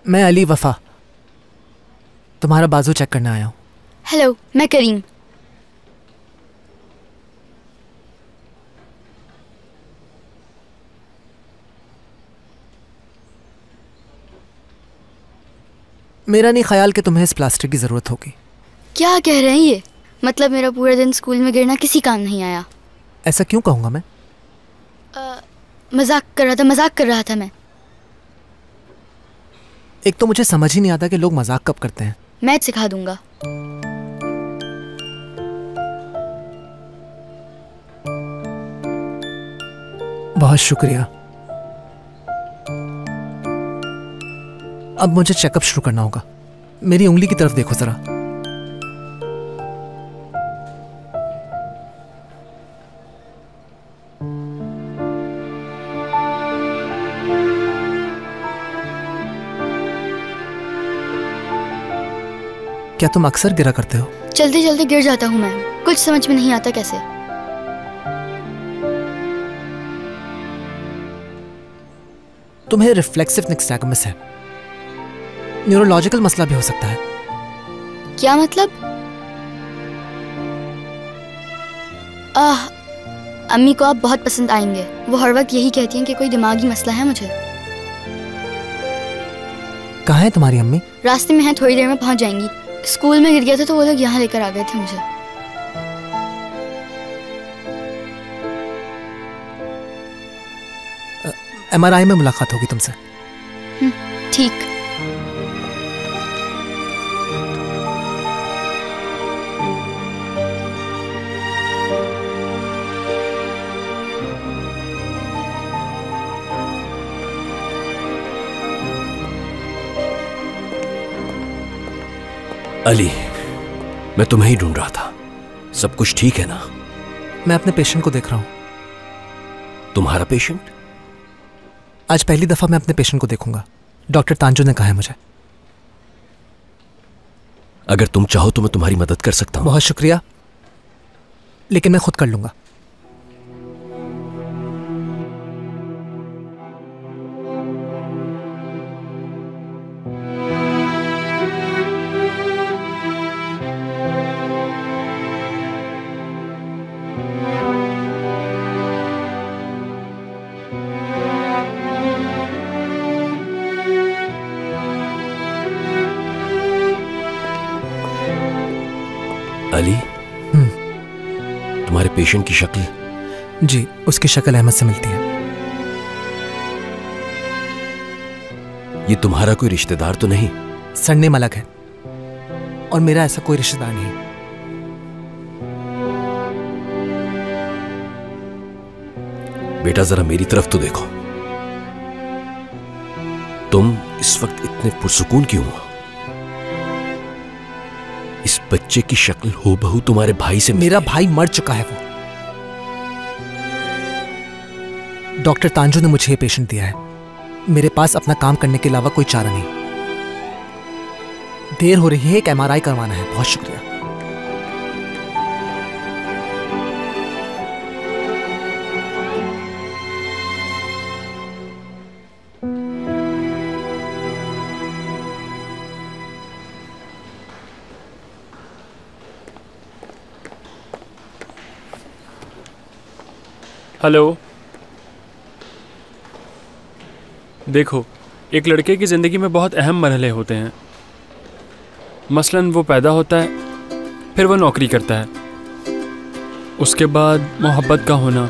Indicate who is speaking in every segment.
Speaker 1: मैं अली वफा, तुम्हारा बाजू चेक करने आया हूँ।
Speaker 2: हेलो, मैं करीम।
Speaker 1: मेरा नहीं ख्याल कि तुम्हें इस प्लास्टर की ज़रूरत होगी।
Speaker 2: क्या कह रहे हैं ये? मतलब मेरा पूरा दिन स्कूल में गिरना किसी काम नहीं आया।
Speaker 1: ऐसा क्यों कहूँगा मैं?
Speaker 2: मजाक कर रहा था मैं।
Speaker 1: एक तो मुझे समझ ही नहीं आता कि लोग मजाक कब करते हैं।
Speaker 2: मैं सिखा दूंगा।
Speaker 1: बहुत शुक्रिया। अब मुझे चेकअप शुरू करना होगा। मेरी उंगली की तरफ देखो जरा। क्या तुम अक्सर गिरा करते हो?
Speaker 2: जल्दी जल्दी गिर जाता हूँ मैं, कुछ समझ में नहीं आता कैसे।
Speaker 1: तुम्हें रिफ्लेक्सिव निक्सटैगमस है। न्यूरोलॉजिकल मसला भी हो सकता है।
Speaker 2: क्या मतलब? अम्मी को आप बहुत पसंद आएंगे। वो हर वक्त यही कहती हैं कि कोई दिमागी मसला है मुझे।
Speaker 1: कहाँ है तुम्हारी अम्मी?
Speaker 2: रास्ते में है, थोड़ी देर में पहुंच जाएंगी। स्कूल में गिर गया था तो वो लोग यहाँ लेकर आ गए थे मुझे।
Speaker 1: MRI में मुलाकात होगी तुमसे।
Speaker 2: ठीक।
Speaker 3: अली, मैं तुम्हें ही ढूंढ रहा था। सब कुछ ठीक है ना?
Speaker 1: मैं अपने पेशेंट को देख रहा हूं।
Speaker 3: तुम्हारा पेशेंट?
Speaker 1: आज पहली दफा मैं अपने पेशेंट को देखूंगा। डॉक्टर तांजू ने कहा है मुझे।
Speaker 3: अगर तुम चाहो तो मैं तुम्हारी मदद कर सकता हूं।
Speaker 1: बहुत शुक्रिया, लेकिन मैं खुद कर लूंगा।
Speaker 3: अली, तुम्हारे पेशेंट की शक्ल?
Speaker 1: जी, उसकी शक्ल अहमद से मिलती है।
Speaker 3: ये तुम्हारा कोई रिश्तेदार तो नहीं?
Speaker 1: सरनेम अलग है और मेरा ऐसा कोई रिश्तेदार नहीं।
Speaker 3: बेटा, जरा मेरी तरफ तो देखो। तुम इस वक्त इतने पुरसुकून क्यों हो? इस बच्चे की शक्ल हूबहू तुम्हारे भाई से।
Speaker 1: मेरा भाई मर चुका है। वो डॉक्टर तांजू ने मुझे ये पेशेंट दिया है। मेरे पास अपना काम करने के अलावा कोई चारा नहीं। देर हो रही है, एक MRI करवाना है। बहुत शुक्रिया।
Speaker 4: हेलो। देखो, एक लड़के की ज़िंदगी में बहुत अहम मरहले होते हैं। मसलन वो पैदा होता है, फिर वो नौकरी करता है, उसके बाद मोहब्बत का होना,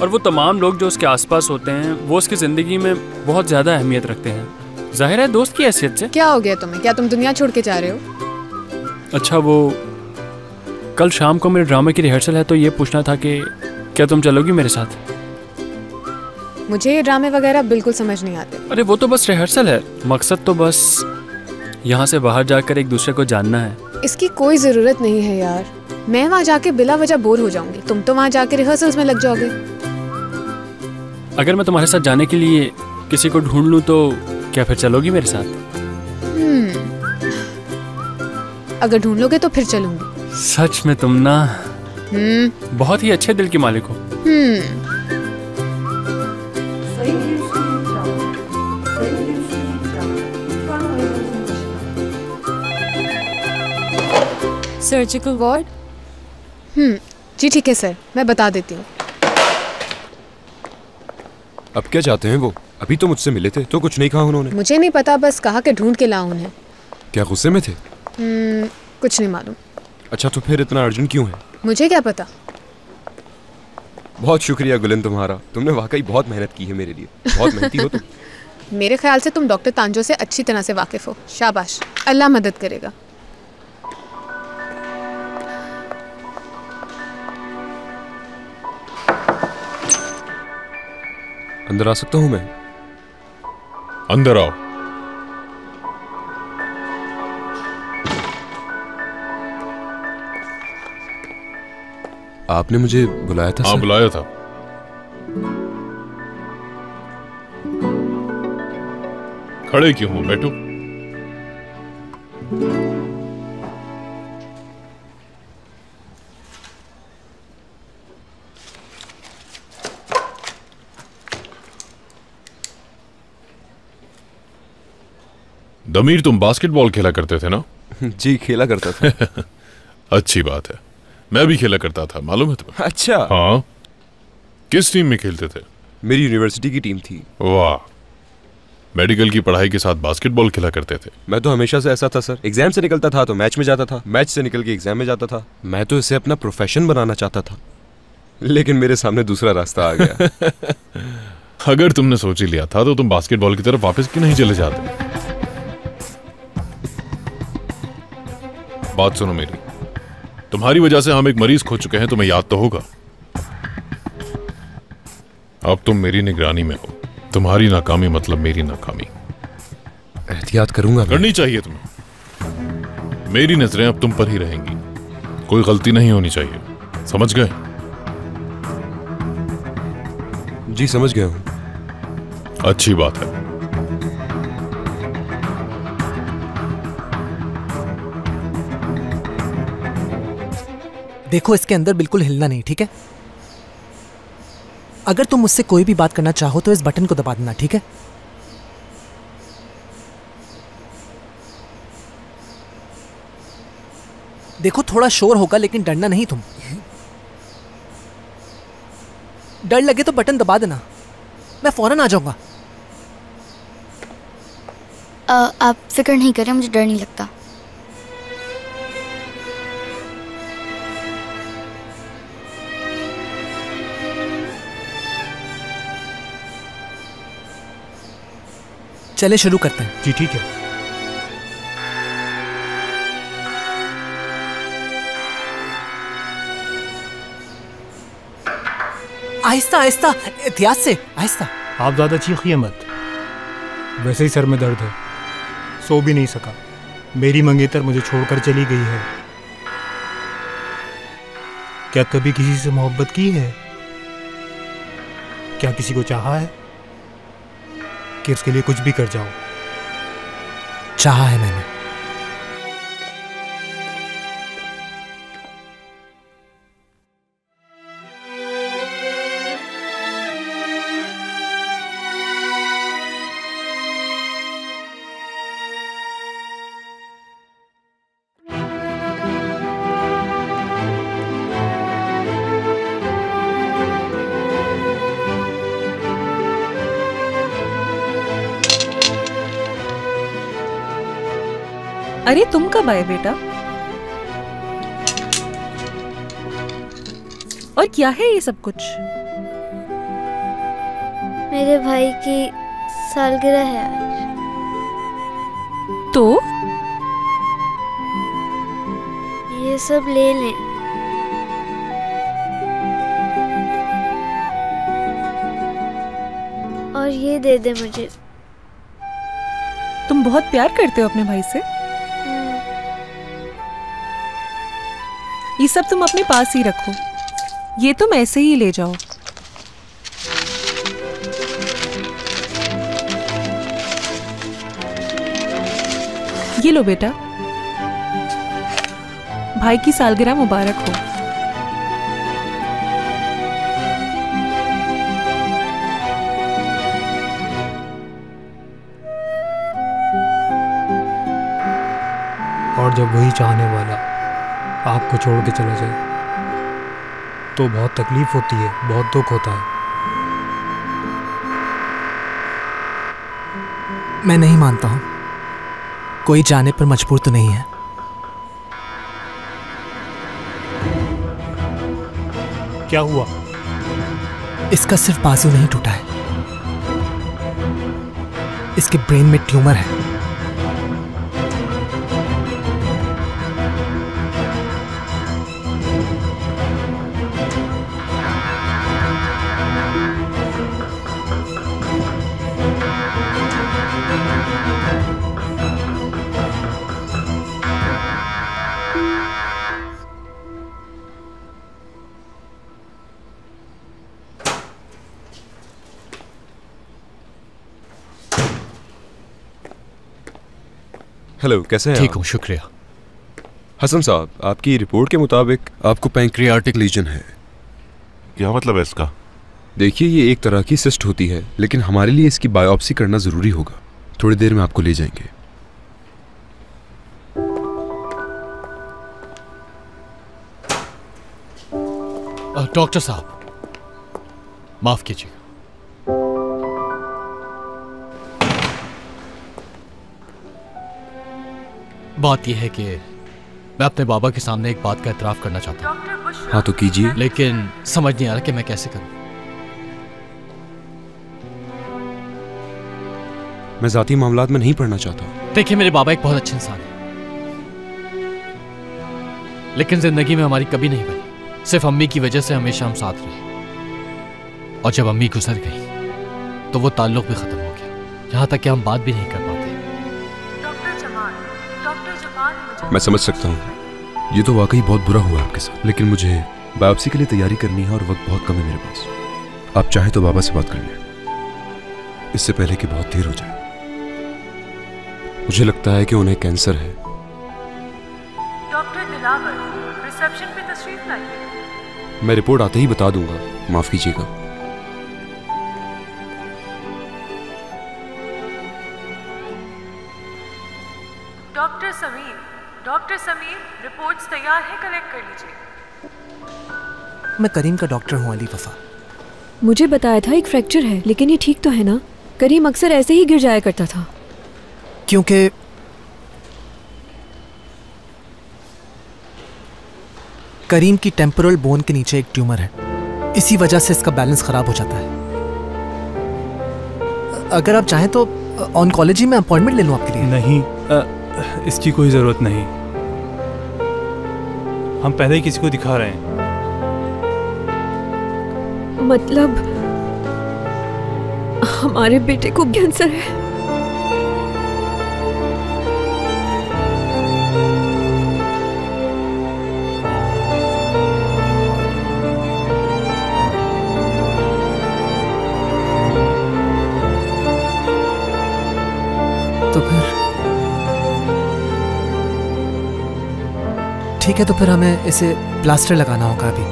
Speaker 4: और वो तमाम लोग जो उसके आसपास होते हैं वो उसकी ज़िंदगी में बहुत ज़्यादा अहमियत रखते हैं। जाहिर है दोस्त की हैसियत से।
Speaker 5: क्या हो गया तुम्हें? क्या तुम दुनिया छोड़ के जा रहे हो?
Speaker 4: अच्छा, वो कल शाम को मेरे ड्रामे की रिहर्सल है, तो ये पूछना था कि क्या तुम चलोगी मेरे साथ?
Speaker 5: मुझे ये ड्रामे वगैरह बिल्कुल समझ नहीं आते।
Speaker 4: अरे वो तो बस रिहर्सल है, मकसद तो बस यहाँ से बाहर जाकर एक दूसरे को जानना है।
Speaker 5: इसकी कोई जरूरत नहीं है यार। मैं वहाँ जाके बिला वजह बोर हो जाऊंगी। तुम तो वहाँ जाके रिहर्सल्स में लग जाओगे।
Speaker 4: अगर मैं तुम्हारे साथ जाने के लिए किसी को ढूंढ लूँ तो क्या फिर चलोगी मेरे साथ?
Speaker 5: अगर ढूंढ लोगे तो फिर चलूंगी।
Speaker 4: सच में तुम ना बहुत ही अच्छे दिल की मालिक हो।
Speaker 6: Surgical ward?
Speaker 5: जी ठीक है सर, मैं बता देती हूँ।
Speaker 7: अब क्या चाहते हैं वो? अभी तो मुझसे मिले थे तो कुछ नहीं कहा उन्होंने।
Speaker 5: मुझे नहीं पता, बस कहा कि ढूंढ के लाऊं उन्हें।
Speaker 7: क्या गुस्से में थे?
Speaker 5: कुछ नहीं मालूम।
Speaker 7: अच्छा तो फिर इतना अर्जेंट क्यों है?
Speaker 5: मुझे क्या पता।
Speaker 7: बहुत शुक्रिया गुलिन तुम्हारा, तुमने वाकई बहुत मेहनत की है मेरे लिए। बहुत मेहनती हो तुम।
Speaker 5: मेरे ख्याल से तुम डॉक्टर तांजो से अच्छी तरह से वाकिफ हो। शाबाश, अल्लाह मदद करेगा।
Speaker 7: अंदर आ सकता हूँ मैं?
Speaker 8: अंदर आओ।
Speaker 7: आपने मुझे बुलाया था?
Speaker 8: हाँ
Speaker 7: सर?
Speaker 8: बुलाया था। खड़े क्यों हो? बैठो। दमीर, तुम बास्केटबॉल खेला करते थे ना?
Speaker 7: जी खेला करता था।
Speaker 8: अच्छी बात है, मैं भी खेला करता था, मालूम है तुम्हें?
Speaker 7: अच्छा।
Speaker 8: हाँ। किस टीम में खेलते थे?
Speaker 7: मेरी यूनिवर्सिटी की टीम थी।
Speaker 8: वाह। मेडिकल की पढ़ाई के साथ बास्केटबॉल खेला करते थे?
Speaker 7: मैं तो हमेशा से ऐसा था सर, एग्जाम से निकलता था तो मैच में जाता था, मैच से निकल के एग्जाम में जाता था। मैं तो इसे अपना प्रोफेशन बनाना चाहता था, लेकिन मेरे सामने दूसरा रास्ता आ गया।
Speaker 8: अगर तुमने सोच ही लिया था तो तुम बास्केटबॉल की तरफ वापस क्यों नहीं चले जाते? बात सुनो मेरी, तुम्हारी वजह से हम एक मरीज खो चुके हैं, तुम्हें याद तो होगा। अब तुम मेरी निगरानी में हो, तुम्हारी नाकामी मतलब मेरी नाकामी।
Speaker 7: एहतियात करूंगा।
Speaker 8: करनी चाहिए तुम्हें। मेरी नजरें अब तुम पर ही रहेंगी, कोई गलती नहीं होनी चाहिए, समझ गए?
Speaker 7: जी समझ गया हूं।
Speaker 8: अच्छी बात है।
Speaker 1: देखो, इसके अंदर बिल्कुल हिलना नहीं, ठीक है? अगर तुम मुझसे कोई भी बात करना चाहो तो इस बटन को दबा देना, ठीक है? देखो, थोड़ा शोर होगा लेकिन डरना नहीं तुम। डर लगे तो बटन दबा देना, मैं फौरन आ जाऊंगा।
Speaker 2: आप फिक्र नहीं करें, मुझे डर नहीं लगता।
Speaker 1: चले शुरू करते हैं।
Speaker 9: जी ठीक है।
Speaker 1: आहिस्ता आहिस्ता, एहतियात से, आहिस्ता।
Speaker 9: आप ज़्यादा चीखिए मत, वैसे ही सर में दर्द है, सो भी नहीं सका। मेरी मंगेतर मुझे छोड़कर चली गई है। क्या कभी किसी से मोहब्बत की है? क्या किसी को चाहा है कि उसके लिए कुछ भी कर जाओ?
Speaker 1: चाहा है मैंने।
Speaker 6: अरे तुम कब आए बेटा? और क्या है ये सब कुछ?
Speaker 2: मेरे भाई की सालगिरह है आज।
Speaker 6: तो
Speaker 2: ये सब ले लें। और ये दे दे मुझे।
Speaker 6: तुम बहुत प्यार करते हो अपने भाई से। ये सब तुम अपने पास ही रखो, ये तुम ऐसे ही ले जाओ। ये लो बेटा, भाई की सालगिरह मुबारक हो।
Speaker 9: और जब वही चाहने वाला आपको छोड़ के चला जाए तो बहुत तकलीफ होती है, बहुत दुख होता है।
Speaker 1: मैं नहीं मानता हूं, कोई जाने पर मजबूर तो नहीं है।
Speaker 9: क्या हुआ?
Speaker 1: इसका सिर्फ बाजू नहीं टूटा है, इसके ब्रेन में ट्यूमर है।
Speaker 7: हेलो, कैसे हैं?
Speaker 3: ठीक हूँ, शुक्रिया।
Speaker 7: हसन साहब, आपकी रिपोर्ट के मुताबिक आपको पैंक्रियाटिक लीजन है।
Speaker 8: क्या मतलब है इसका?
Speaker 7: देखिए, ये एक तरह की सिस्ट होती है, लेकिन हमारे लिए इसकी बायोप्सी करना ज़रूरी होगा। थोड़ी देर में आपको ले जाएंगे।
Speaker 3: डॉक्टर साहब, माफ कीजिएगा। बात यह है कि मैं अपने बाबा के सामने एक बात का एतराफ़ करना चाहता हूँ।
Speaker 7: हाँ तो कीजिए।
Speaker 3: लेकिन समझ नहीं आ रहा कि मैं कैसे करूँ।
Speaker 7: मैं ज़ाती मामलात में नहीं पढ़ना चाहता।
Speaker 3: देखिए, मेरे बाबा एक बहुत अच्छे इंसान हैं, लेकिन जिंदगी में हमारी कभी नहीं बनी। सिर्फ अम्मी की वजह से हमेशा हम साथ रहे, और जब अम्मी गुजर गई तो वो ताल्लुक भी खत्म हो गया, यहाँ तक कि हम बात भी नहीं कर पाते।
Speaker 7: मैं समझ सकता हूँ, ये तो वाकई बहुत बुरा हुआ आपके साथ, लेकिन मुझे बायोप्सी के लिए तैयारी करनी है और वक्त बहुत कम है मेरे पास। आप चाहे तो बाबा से बात कर लें, इससे पहले कि बहुत देर हो जाए। मुझे लगता है कि उन्हें कैंसर है।
Speaker 10: डॉक्टर दिलावर, रिसेप्शन पे तशरीफ लाइए।
Speaker 7: मैं रिपोर्ट आते ही बता दूंगा, माफ कीजिएगा।
Speaker 10: डॉक्टर समीर, रिपोर्ट्स तैयार है, कलेक्ट कर लीजिए।
Speaker 1: मैं करीम का डॉक्टर हूँ, अली वफा।
Speaker 11: मुझे बताया था एक फ्रैक्चर है, लेकिन ये ठीक तो है ना? करीम अक्सर ऐसे ही गिर जाया करता था।
Speaker 1: क्योंकि करीम की टेम्पोरल बोन के नीचे एक ट्यूमर है, इसी वजह से इसका बैलेंस खराब हो जाता है। अगर आप चाहें तो ऑन्कोलॉजी में अपॉइंटमेंट ले लूं आपके लिए।
Speaker 9: नहीं, इसकी कोई ज़रूरत नहीं। हम पहले ही किसी को दिखा रहे हैं।
Speaker 11: मतलब हमारे बेटे को कैंसर है।
Speaker 1: तो फिर ठीक है, तो फिर हमें इसे प्लास्टर लगाना होगा अभी।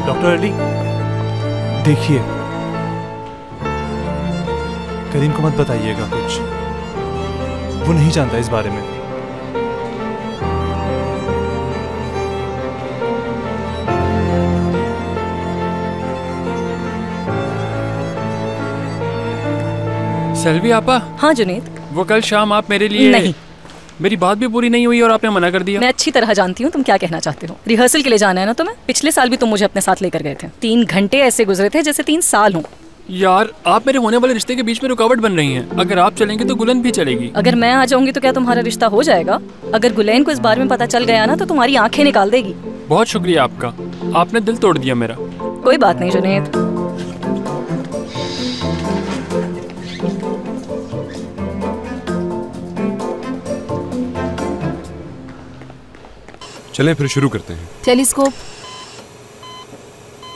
Speaker 9: डॉक्टर अली, देखिए, करीम को मत बताइएगा कुछ, वो नहीं जानता इस बारे में।
Speaker 4: सेल्वी आपा।
Speaker 6: हाँ जुनेद।
Speaker 4: वो कल शाम आप मेरे लिए
Speaker 6: नहीं,
Speaker 4: मेरी बात भी पूरी नहीं हुई और आपने मना कर दिया।
Speaker 6: मैं अच्छी तरह जानती हूँ तुम क्या कहना चाहते हो। रिहर्सल के लिए जाना है ना तुम्हें? पिछले साल भी तुम मुझे अपने साथ लेकर गए थे। 3 घंटे ऐसे गुजरे थे जैसे 3 साल हों।
Speaker 4: यार, आप मेरे होने वाले रिश्ते के बीच में रुकावट बन रही हैं। अगर आप चलेंगे तो गुलन भी चलेगी।
Speaker 6: अगर मैं आ जाऊंगी तो क्या तुम्हारा रिश्ता हो जाएगा? अगर गुलैन को इस बारे में पता चल गया ना तो तुम्हारी आंखें निकाल देगी।
Speaker 4: बहुत शुक्रिया आपका, आपने दिल तोड़ दिया मेरा।
Speaker 6: कोई बात नहीं जुनेद।
Speaker 7: चलें फिर शुरू करते हैं।
Speaker 12: टेलीस्कोप।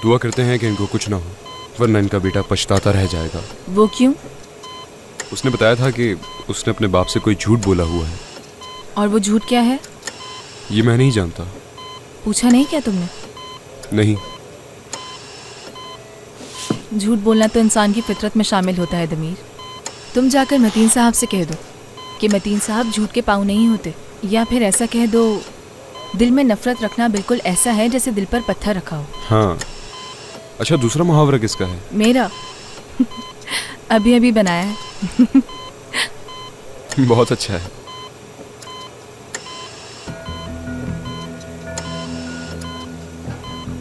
Speaker 7: दुआ करते हैं कि इनको कुछ ना हो, वरना इनका बेटा पछताता रह जाएगा।
Speaker 12: वो क्यों?
Speaker 7: उसने बताया था कि उसने अपने बाप से कोई झूठ बोला हुआ है।
Speaker 12: और वो झूठ क्या है?
Speaker 7: ये मैं नहीं जानता।
Speaker 12: पूछा नहीं क्या तुमने?
Speaker 7: नहीं।
Speaker 12: झूठ बोलना तो इंसान की फितरत में शामिल होता है दमीर। तुम जाकर मतीन साहब से कह दो कि मतीन साहब झूठ के पाँव नहीं होते, या फिर ऐसा कह दो दिल में नफरत रखना बिल्कुल ऐसा है जैसे दिल पर पत्थर रखा हो।
Speaker 7: हाँ। अच्छा, दूसरा मुहावरा किसका है?
Speaker 12: मेरा अभी अभी बनाया है।
Speaker 7: बहुत अच्छा है।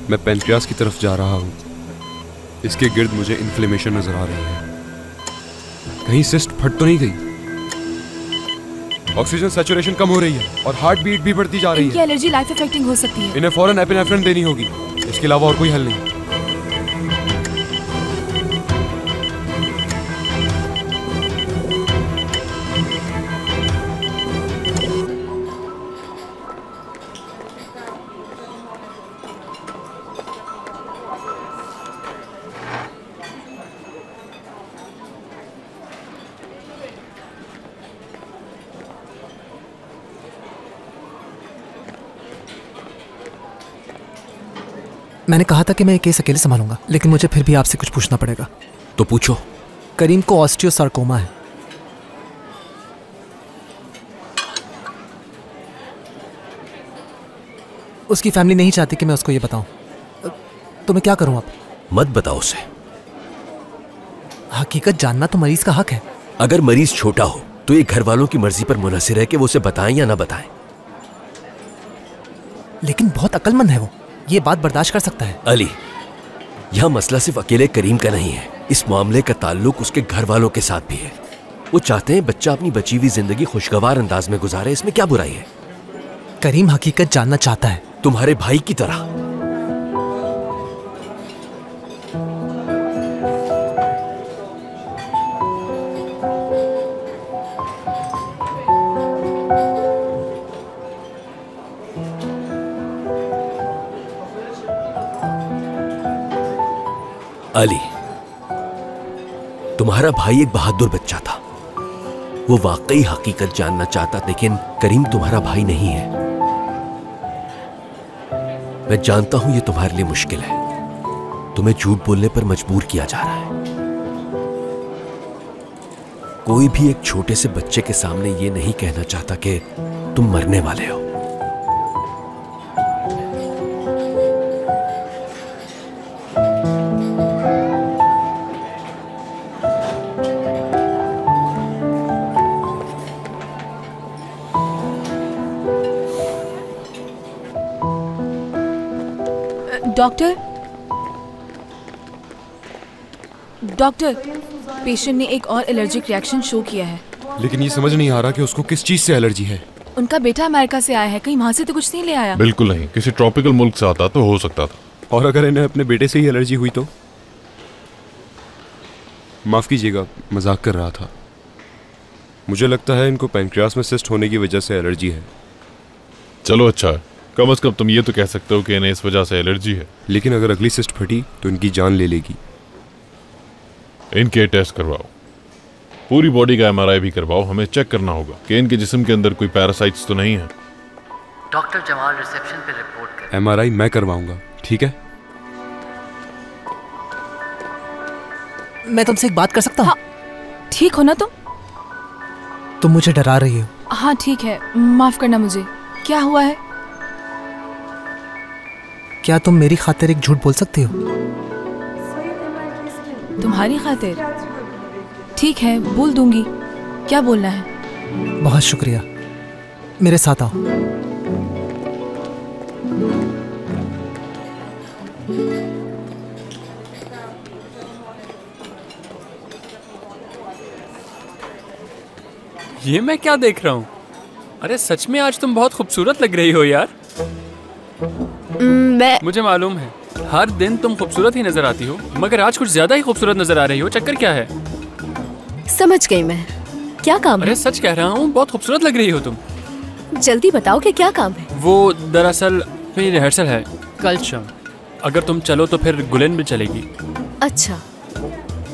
Speaker 7: मैं पेनक्रियास की तरफ जा रहा हूँ। इसके गिर्द मुझे इन्फ्लेमेशन नजर आ रही है। कहीं सिस्ट फट तो नहीं गई? ऑक्सीजन सैचुरेशन कम हो रही है और हार्ट बीट भी बढ़ती जा रही
Speaker 12: इनकी
Speaker 7: है।
Speaker 12: एलर्जी लाइफ इफेक्टिंग हो सकती है।
Speaker 7: इन्हें फौरन एपिनेफ्रिन देनी होगी। इसके अलावा और कोई हल नहीं।
Speaker 1: मैंने कहा था कि मैं ये केस अकेले संभालूंगा, लेकिन मुझे फिर भी आपसे कुछ पूछना पड़ेगा।
Speaker 3: तो पूछो।
Speaker 1: करीम को ऑस्टियोसार्कोमा है। उसकी फैमिली नहीं चाहती कि मैं उसको ये बताऊं, तो मैं क्या करूं? आप
Speaker 3: मत बताओ उसे।
Speaker 1: हकीकत जानना तो मरीज का हक है।
Speaker 3: अगर मरीज छोटा हो तो ये घर वालों की मर्जी पर मुनहसिर है कि वो उसे बताएं या ना बताएं।
Speaker 1: लेकिन बहुत अक्लमंद है वो, ये बात बर्दाश्त कर सकता है।
Speaker 3: अली, यह मसला सिर्फ अकेले करीम का नहीं है। इस मामले का ताल्लुक उसके घर वालों के साथ भी है। वो चाहते हैं बच्चा अपनी बची हुई जिंदगी खुशगवार अंदाज में गुजारे। इसमें क्या बुराई है?
Speaker 1: करीम हकीकत जानना चाहता है,
Speaker 3: तुम्हारे भाई की तरह। अली, तुम्हारा भाई एक बहादुर बच्चा था। वो वाकई हकीकत जानना चाहता, लेकिन करीम तुम्हारा भाई नहीं है। मैं जानता हूं ये तुम्हारे लिए मुश्किल है। तुम्हें झूठ बोलने पर मजबूर किया जा रहा है। कोई भी एक छोटे से बच्चे के सामने ये नहीं कहना चाहता कि तुम मरने वाले हो।
Speaker 12: डॉक्टर, पेशेंट ने एक और एलर्जिक रिएक्शन शो किया है।
Speaker 7: लेकिन ये समझ नहीं आ रहा कि उसको किस चीज से एलर्जी है।
Speaker 12: उनका बेटा अमेरिका से आया है, कहीं वहां से तो कुछ नहीं ले आया?
Speaker 8: बिल्कुल नहीं, किसी ट्रॉपिकल मुल्क से आता तो हो सकता था।
Speaker 7: और अगर इन्हें अपने बेटे से ही एलर्जी हुई तो? माफ कीजिएगा, मजाक कर रहा था। मुझे लगता है इनको पैनक्रियास में सिस्ट होने की वजह से एलर्जी है।
Speaker 8: चलो अच्छा है, कम से कम तुम ये तो कह सकते हो कि इन्हें इस वजह से एलर्जी है।
Speaker 7: लेकिन अगर अगली सिस्ट फटी तो इनकी जान ले लेगी।
Speaker 8: इनके टेस्ट करवाओ, पूरी बॉडी का एमआरआई भी करवाओ। हमें चेक करना होगा कि इनके जिस्म के अंदर कोई पैरासाइट्स तो नहीं है।
Speaker 13: डॉक्टर जमाल रिसेप्शन पे रिपोर्ट कर।
Speaker 7: एमआरआई मैं करवाऊंगा, ठीक है?
Speaker 1: मैं तुमसे एक बात कर सकता हूँ?
Speaker 12: हाँ, ठीक हो ना
Speaker 1: तुम मुझे डरा रही हो।
Speaker 12: हाँ ठीक है, माफ करना मुझे। क्या हुआ है?
Speaker 1: क्या तुम मेरी खातिर एक झूठ बोल सकती हो?
Speaker 12: तुम्हारी खातिर? ठीक है, बोल दूंगी। क्या बोलना है?
Speaker 1: बहुत शुक्रिया, मेरे साथ आओ।
Speaker 4: ये मैं क्या देख रहा हूँ? अरे सच में आज तुम बहुत खूबसूरत लग रही हो यार। मुझे मालूम है हर दिन तुम खूबसूरत ही नजर आती हो, मगर आज कुछ ज्यादा ही खूबसूरत नजर आ रही हो। चक्कर क्या है?
Speaker 14: समझ गई मैं। क्या काम है?
Speaker 4: अरे सच कह रहा हूँ, बहुत खूबसूरत लग रही हो तुम।
Speaker 14: जल्दी बताओ कि क्या काम है।
Speaker 4: वो दरअसल मेरी रिहर्सल है कल शाम। अगर तुम चलो तो फिर गुलेन भी चलेगी।
Speaker 14: अच्छा।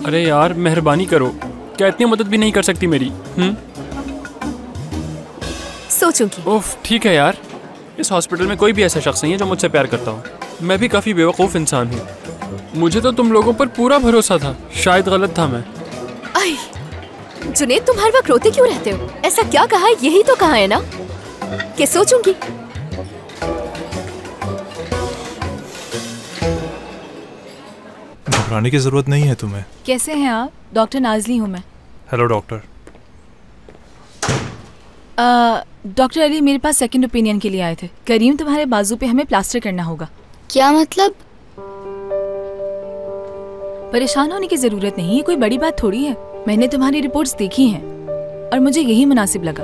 Speaker 4: अरे यार मेहरबानी करो, क्या इतनी मदद भी नहीं कर सकती मेरी?
Speaker 14: सोचूंगी।
Speaker 4: ओफ ठीक है यार, इस हॉस्पिटल में कोई भी ऐसा शख्स नहीं है जो मुझसे प्यार करता हो। मैं भी काफ़ी बेवकूफ़ इंसान हूँ। मुझे तो तुम लोगों पर पूरा भरोसा था, शायद गलत था मैं।
Speaker 14: जुनेद, तुम हर वक्त रोते क्यों रहते हो? ऐसा क्या कहा है? यही तो कहा है ना कि सोचूंगी।
Speaker 15: घबराने की जरूरत नहीं है तुम्हें।
Speaker 12: कैसे हैं आप? डॉक्टर नाजली हूँ मैं।
Speaker 15: Hello doctor.
Speaker 12: डॉक्टर अली मेरे पास सेकंड ओपिनियन के लिए आए थे। करीम तुम्हारे बाजू पे हमें प्लास्टर करना होगा।
Speaker 2: क्या मतलब?
Speaker 12: परेशान होने की जरूरत नहीं है, कोई बड़ी बात थोड़ी है। मैंने तुम्हारी रिपोर्ट्स देखी हैं और मुझे यही मुनासिब लगा।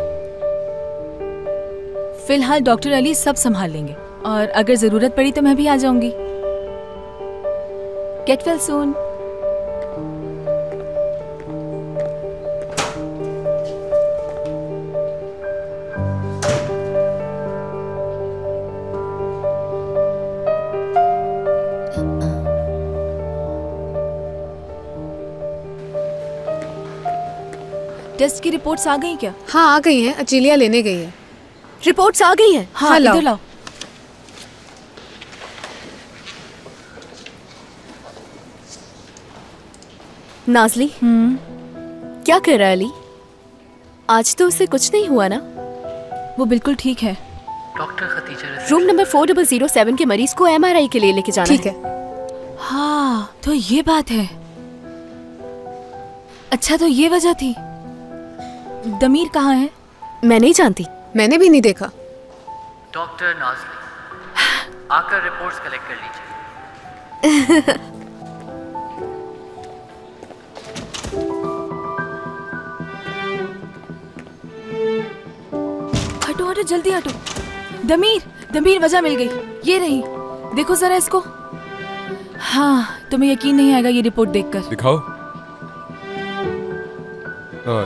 Speaker 12: फिलहाल डॉक्टर अली सब संभाल लेंगे और अगर जरूरत पड़ी तो मैं भी आ जाऊंगी। Get well soon. टेस्ट की रिपोर्ट्स आ गई क्या?
Speaker 5: हाँ आ गई हैं, अचीलिया लेने गई है।
Speaker 14: रिपोर्ट्स आ गई हैं?
Speaker 12: हाँ इधर लाओ।
Speaker 14: नाजली क्या कर रहा है अली? आज तो उसे कुछ नहीं हुआ ना?
Speaker 12: वो बिल्कुल ठीक है।
Speaker 13: डॉक्टर खतीजा
Speaker 14: रूम नंबर 4007 के मरीज को MRI के लिए लेके जाना
Speaker 5: ठीक है।
Speaker 12: हाँ तो ये बात है। अच्छा तो ये वजह थी। दमीर कहाँ है?
Speaker 14: मैं नहीं जानती।
Speaker 5: मैंने भी नहीं देखा।
Speaker 13: डॉक्टर नाजली आकर रिपोर्ट्स कलेक्ट कर लीजिए।
Speaker 12: हटो हटो जल्दी हटो। दमीर वजह मिल गई। ये रही, देखो जरा इसको। हाँ तुम्हें यकीन नहीं आएगा ये रिपोर्ट देखकर।
Speaker 7: दिखाओ।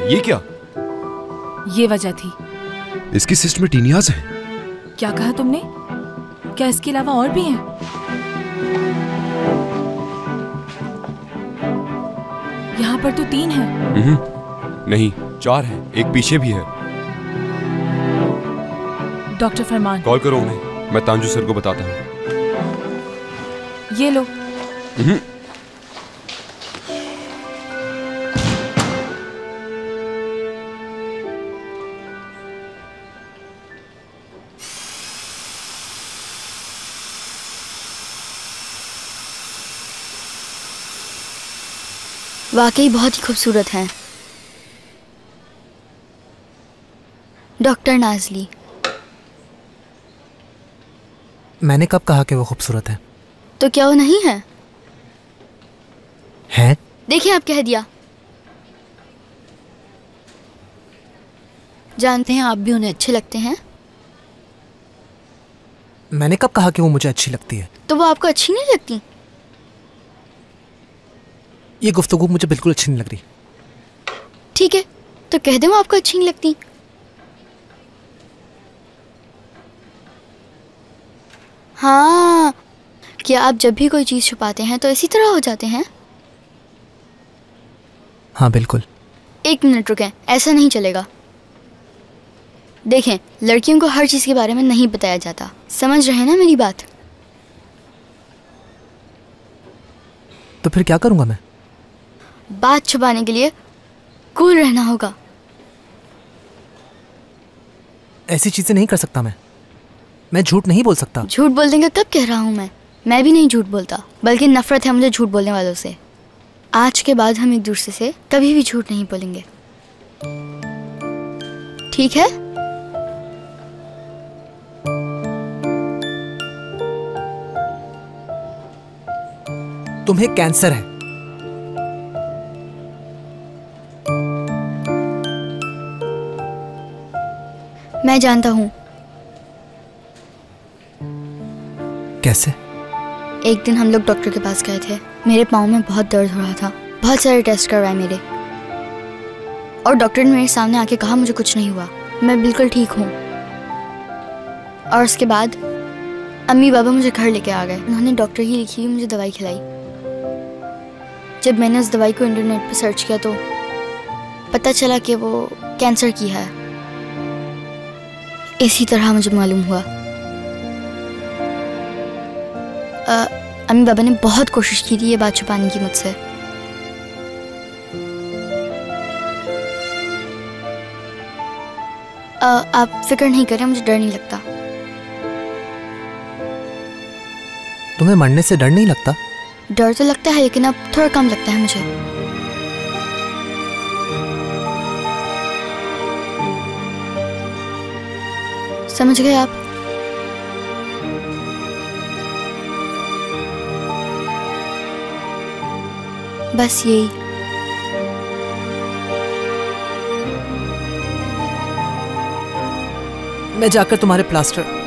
Speaker 7: ये क्या?
Speaker 12: ये वजह थी।
Speaker 7: इसकी सिस्ट में टीनियाज है।
Speaker 12: क्या कहा तुमने? क्या इसके अलावा और भी हैं? यहाँ पर तो 3 हैं।
Speaker 7: नहीं 4 हैं, एक पीछे भी है।
Speaker 12: डॉक्टर फरमान
Speaker 7: कॉल करो उन्हें, मैं तांजू सर को बताता हूँ।
Speaker 12: ये लो।
Speaker 2: वाकई बहुत ही खूबसूरत हैं डॉक्टर नाजली।
Speaker 1: मैंने कब कहा कि वो खूबसूरत है?
Speaker 2: तो क्या वो नहीं है?
Speaker 1: है?
Speaker 2: देखिए आप कह दिया। जानते हैं आप भी उन्हें अच्छे लगते हैं।
Speaker 1: मैंने कब कहा कि वो मुझे अच्छी लगती है?
Speaker 2: तो वो आपको अच्छी नहीं लगती?
Speaker 1: ये गुफ्तगू मुझे बिल्कुल अच्छी नहीं लग रही।
Speaker 2: ठीक है तो कह दे वो आपको अच्छी नहीं लगती। हाँ, क्या आप जब भी कोई चीज छुपाते हैं तो इसी तरह हो जाते हैं?
Speaker 1: हाँ बिल्कुल।
Speaker 2: 1 मिनट रुकें, ऐसा नहीं चलेगा। देखें, लड़कियों को हर चीज के बारे में नहीं बताया जाता, समझ रहे हैं ना मेरी बात?
Speaker 1: तो फिर क्या करूंगा मैं?
Speaker 2: बात छुपाने के लिए कूल रहना होगा।
Speaker 1: ऐसी चीजें नहीं कर सकता मैं झूठ नहीं बोल सकता।
Speaker 2: झूठ बोलने का कब कह रहा हूँ मैं भी नहीं झूठ बोलता, बल्कि नफरत है मुझे झूठ बोलने वालों से। आज के बाद हम एक दूसरे से कभी भी झूठ नहीं बोलेंगे, ठीक है?
Speaker 1: तुम्हें कैंसर है।
Speaker 2: मैं जानता हूँ।
Speaker 1: कैसे?
Speaker 2: एक दिन हम लोग डॉक्टर के पास गए थे। मेरे पाँव में बहुत दर्द हो रहा था, बहुत सारे टेस्ट करवाए मेरे, और डॉक्टर ने मेरे सामने आके कहा मुझे कुछ नहीं हुआ, मैं बिल्कुल ठीक हूँ। और उसके बाद अम्मी बाबा मुझे घर लेके आ गए। उन्होंने डॉक्टर की लिखी हुई मुझे दवाई खिलाई। जब मैंने उस दवाई को इंटरनेट पर सर्च किया तो पता चला कि वो कैंसर की है। इसी तरह मुझे मालूम हुआ। अम्मी बाबा ने बहुत कोशिश की थी ये बात छुपाने की मुझसे। आप फिक्र नहीं करें, मुझे डर नहीं लगता।
Speaker 1: तुम्हें मरने से डर नहीं लगता?
Speaker 2: डर तो लगता है लेकिन अब थोड़ा कम लगता है मुझे। समझ गए आप? बस यही।
Speaker 1: मैं जाकर तुम्हारे प्लास्टर।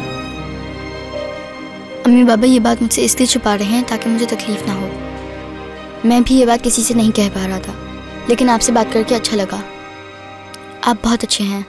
Speaker 2: अम्मी बाबा ये बात मुझसे इसलिए छुपा रहे हैं ताकि मुझे तकलीफ ना हो। मैं भी ये बात किसी से नहीं कह पा रहा था, लेकिन आपसे बात करके अच्छा लगा। आप बहुत अच्छे हैं।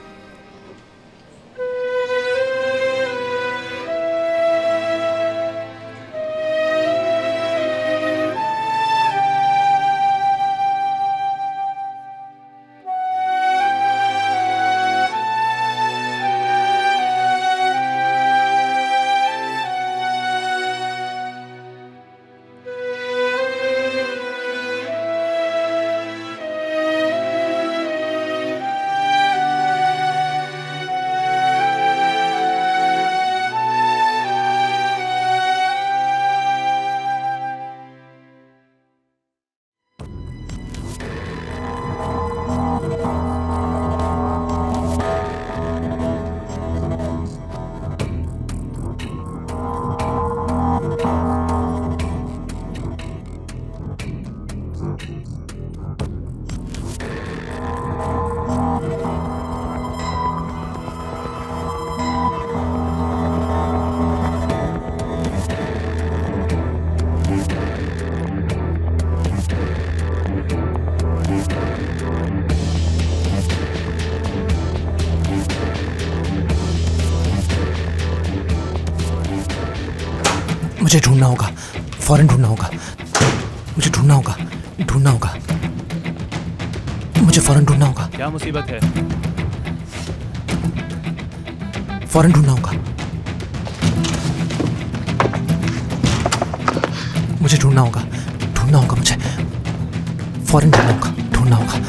Speaker 1: मुझे ढूंढना होगा, फौरन ढूंढना होगा। मुझे ढूंढना होगा, ढूंढना होगा। मुझे फौरन ढूंढना होगा।
Speaker 15: क्या मुसीबत है?
Speaker 1: फौरन ढूंढना होगा। मुझे ढूंढना होगा, ढूंढना होगा। मुझे फौरन ढूंढना होगा, ढूंढना होगा।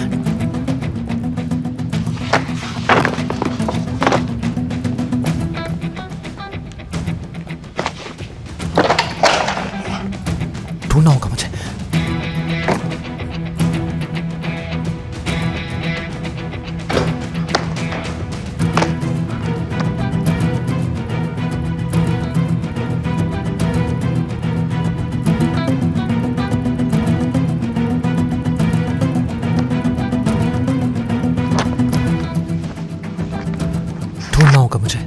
Speaker 1: ढूंढना होगा मुझे। ढूंढना होगा मुझे,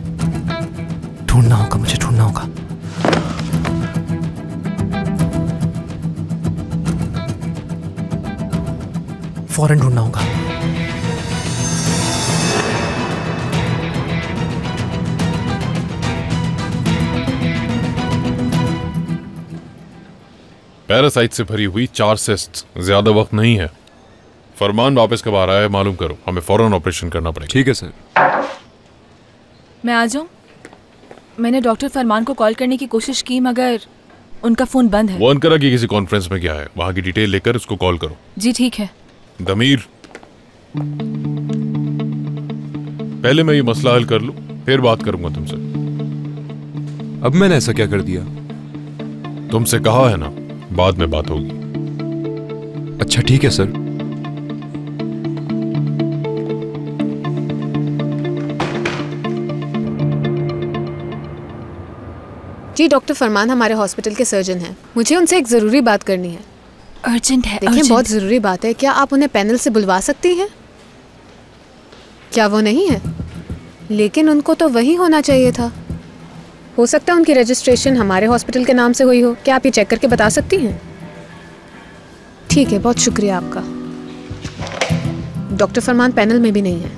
Speaker 1: ढूंढना होगा मुझे, ढूंढना होगा। फौरन ढूंढना होगा।
Speaker 8: पैरासाइट से भरी हुई 4 सिस्ट्स, ज्यादा वक्त नहीं है। फरमान वापस कब आ रहा है मालूम करो, हमें फौरन ऑपरेशन करना पड़ेगा।
Speaker 7: ठीक है सर।
Speaker 12: मैं आ जाऊं? मैंने डॉक्टर फरमान को कॉल करने की कोशिश की मगर उनका फोन बंद है।
Speaker 8: वो अनकरा की किसी कॉन्फ्रेंस में गया है, वहां की डिटेल लेकर उसको कॉल करो।
Speaker 12: जी ठीक है।
Speaker 8: दमीर, पहले मैं ये मसला हल कर लूं, फिर बात करूंगा तुमसे।
Speaker 7: अब मैंने ऐसा क्या कर दिया?
Speaker 8: तुमसे कहा है ना, बाद में बात होगी।
Speaker 7: अच्छा ठीक है सर।
Speaker 5: जी डॉक्टर फरमान हमारे हॉस्पिटल के सर्जन हैं। मुझे उनसे एक ज़रूरी बात करनी है।
Speaker 12: अर्जेंट है।
Speaker 5: देखिए बहुत ज़रूरी बात है। क्या आप उन्हें पैनल से बुलवा सकती हैं? क्या वो नहीं है? लेकिन उनको तो वही होना चाहिए था। हो सकता है उनकी रजिस्ट्रेशन हमारे हॉस्पिटल के नाम से हुई हो। क्या आप ये चेक करके बता सकती हैं? ठीक है, बहुत शुक्रिया आपका। डॉक्टर फरमान पैनल में भी नहीं है।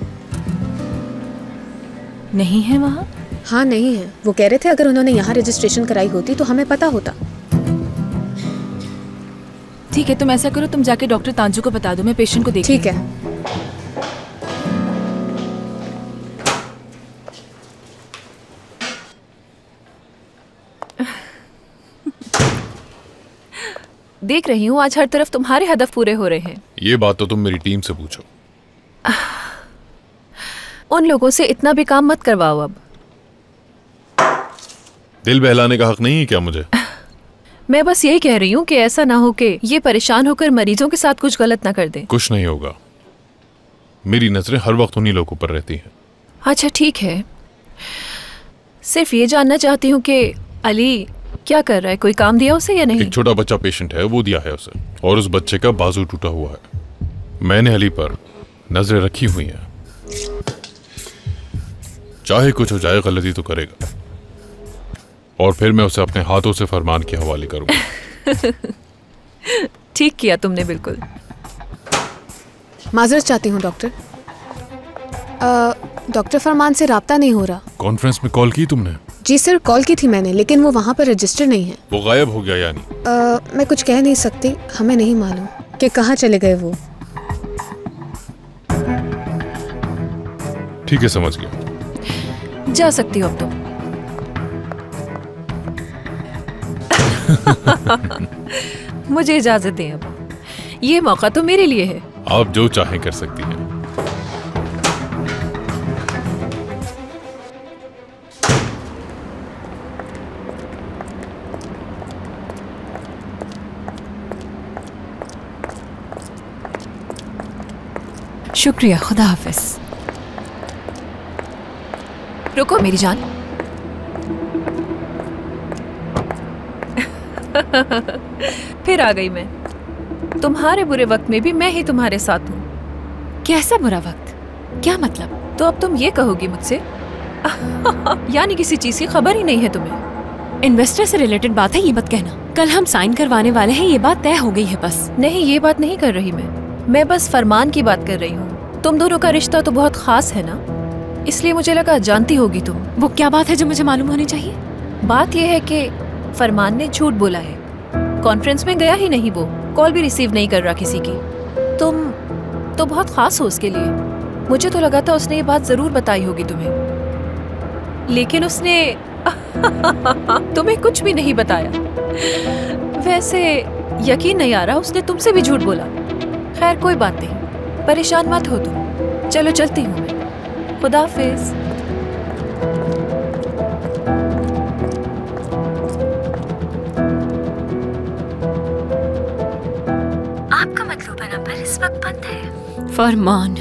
Speaker 12: नहीं है वहाँ?
Speaker 5: हाँ नहीं है। वो कह रहे थे अगर उन्होंने यहाँ रजिस्ट्रेशन कराई होती तो हमें पता होता।
Speaker 12: ठीक है, तुम ऐसा करो, तुम जाके डॉक्टर तांजू को बता दो, मैं पेशेंट को देख।
Speaker 5: ठीक है।
Speaker 14: देख रही हूँ आज हर तरफ तुम्हारे हदफ पूरे हो रहे हैं।
Speaker 8: ये बात तो तुम मेरी टीम से पूछो।
Speaker 14: उन लोगों से इतना भी काम मत करवाओ अब।
Speaker 8: दिल बहलाने का हक नहीं है क्या मुझे?
Speaker 11: मैं बस यही कह रही हूँ कि ऐसा ना हो कि ये परेशान होकर मरीजों के साथ कुछ गलत ना कर दे।
Speaker 8: कुछ नहीं होगा, मेरी नजरें हर वक्त उन्हीं लोगों पर रहती हैं।
Speaker 11: अच्छा ठीक है, सिर्फ ये जानना चाहती हूँ कि अली क्या कर रहा है, कोई काम दिया उसे या नहीं?
Speaker 8: एक छोटा बच्चा पेशेंट है, वो दिया है उसे, और उस बच्चे का बाजू टूटा हुआ है। मैंने अली पर नजरें रखी हुई हैं, चाहे कुछ हो जाए गलती तो करेगा, और फिर मैं उसे अपने हाथों से फरमान के हवाले करूंगा।
Speaker 11: ठीक किया तुमने बिल्कुल।
Speaker 5: माजरत चाहती हूँ डॉक्टर, डॉक्टर फरमान से राब्ता नहीं हो रहा।
Speaker 8: कॉन्फ्रेंस में कॉल की तुमने?
Speaker 5: जी सर, कॉल की थी मैंने, लेकिन वो वहाँ पर रजिस्टर नहीं है।
Speaker 8: वो गायब हो गया यानी?
Speaker 5: मैं कुछ कह नहीं सकती, हमें नहीं मालूम कि कहाँ चले गए वो।
Speaker 8: ठीक है, समझ गया।
Speaker 11: जा सकती हो अब तुम। मुझे इजाजत दें, अब ये मौका तो मेरे लिए है।
Speaker 8: आप जो चाहें कर सकती हैं।
Speaker 11: शुक्रिया, खुदा हाफिज। रुको मेरी जान। फिर आ गई मैं। तुम्हारे बुरे वक्त में भी मैं ही तुम्हारे साथ हूँ। कैसा बुरा वक्त? क्या मतलब? तो अब तुम ये कहोगी मुझसे यानी किसी चीज की खबर ही नहीं है तुम्हें?
Speaker 14: इन्वेस्टर से रिलेटेड बात है, ये मत कहना। कल हम साइन करवाने वाले हैं, ये बात तय हो गई है बस।
Speaker 11: नहीं, ये बात नहीं कर रही मैं बस फरमान की बात कर रही हूँ। तुम दोनों का रिश्ता तो बहुत खास है ना, इसलिए मुझे लगा जानती होगी तुम।
Speaker 14: वो क्या बात है जो मुझे मालूम होनी चाहिए?
Speaker 11: बात यह है कि फरमान ने झूठ बोला है। कॉन्फ्रेंस में गया ही नहीं, वो कॉल भी रिसीव नहीं कर रहा किसी की। तुम तो बहुत खास हो उसके लिए। मुझे तो लगा था उसने ये बात जरूर बताई होगी तुम्हें, लेकिन उसने तुम्हें कुछ भी नहीं बताया। वैसे यकीन नहीं आ रहा उसने तुमसे भी झूठ बोला। खैर कोई बात नहीं, परेशान मत हो तुम। चलो चलती हूँ मैं। खुदा हाफिज।
Speaker 14: आपका मतलूबा नंबर इस वक्त बंद है। फरमान।